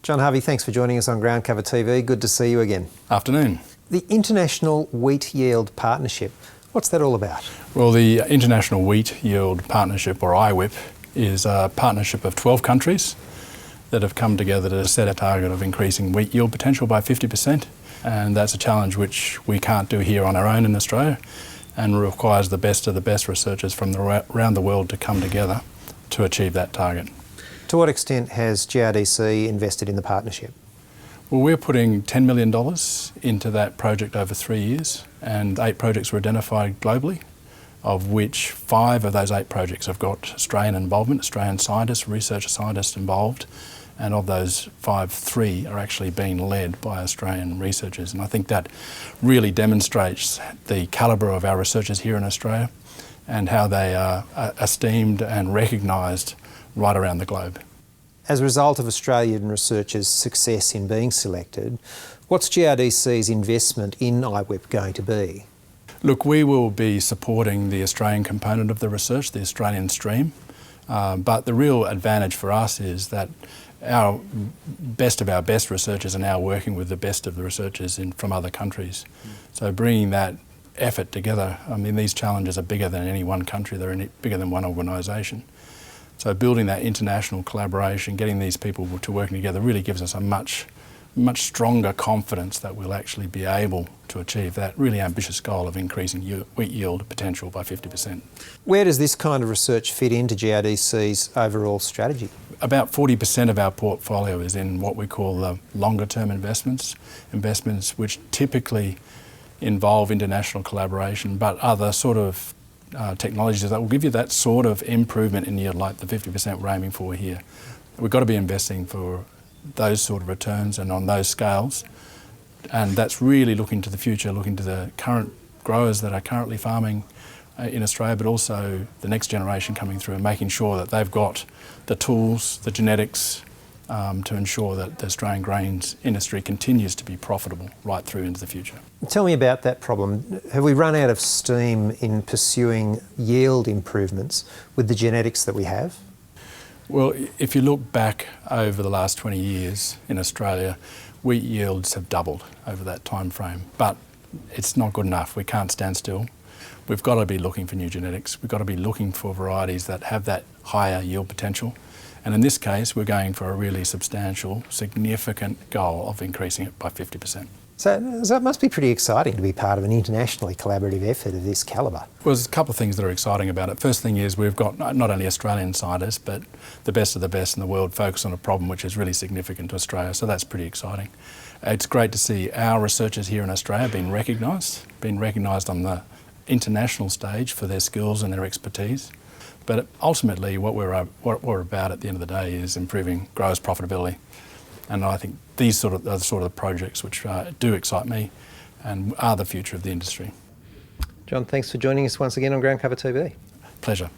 John Harvey, thanks for joining us on Groundcover TV. Good to see you again. Afternoon. The International Wheat Yield Partnership, what's that all about? Well, the International Wheat Yield Partnership, or IWYP, is a partnership of 12 countries that have come together to set a target of increasing wheat yield potential by 50%. And that's a challenge which we can't do here on our own in Australia, and requires the best of the best researchers from around the world to come together to achieve that target. To what extent has GRDC invested in the partnership? Well, we're putting $10 million into that project over 3 years, and 8 projects were identified globally, of which 5 of those 8 projects have got Australian involvement, Australian scientists, research scientists involved, and of those 5, 3 are actually being led by Australian researchers. And I think that really demonstrates the calibre of our researchers here in Australia and how they are esteemed and recognised right around the globe. As a result of Australian researchers' success in being selected, what's GRDC's investment in IWYP going to be? Look, we will be supporting the Australian component of the research, the Australian stream, but the real advantage for us is that our best of our best researchers are now working with the best of the researchers from other countries. So bringing that effort together, I mean, these challenges are bigger than any one country, they're bigger than one organisation. So building that international collaboration, getting these people to working together really gives us a much stronger confidence that we'll actually be able to achieve that really ambitious goal of increasing wheat yield potential by 50%. Where does this kind of research fit into GRDC's overall strategy? About 40% of our portfolio is in what we call the longer term investments which typically involve international collaboration, but other sort of technologies that will give you that sort of improvement in yield, like the 50% we're aiming for here. We've got to be investing for those sort of returns and on those scales, and that's really looking to the future, looking to the current growers that are currently farming in Australia, but also the next generation coming through, and making sure that they've got the tools, the genetics, to ensure that the Australian grains industry continues to be profitable right through into the future. Tell me about that problem. Have we run out of steam in pursuing yield improvements with the genetics that we have? Well, if you look back over the last 20 years in Australia, wheat yields have doubled over that time frame, but it's not good enough. We can't stand still. We've got to be looking for new genetics. We've got to be looking for varieties that have that higher yield potential. And in this case, we're going for a really substantial, significant goal of increasing it by 50%. So it must be pretty exciting to be part of an internationally collaborative effort of this calibre. Well, there's a couple of things that are exciting about it. First thing is we've got not only Australian scientists, but the best of the best in the world focused on a problem which is really significant to Australia, so that's pretty exciting. It's great to see our researchers here in Australia being recognised on the international stage for their skills and their expertise. But ultimately what we're about at the end of the day is improving growers' profitability. And I think these are the sort of projects which do excite me and are the future of the industry. John, thanks for joining us once again on Groundcover TV. Pleasure.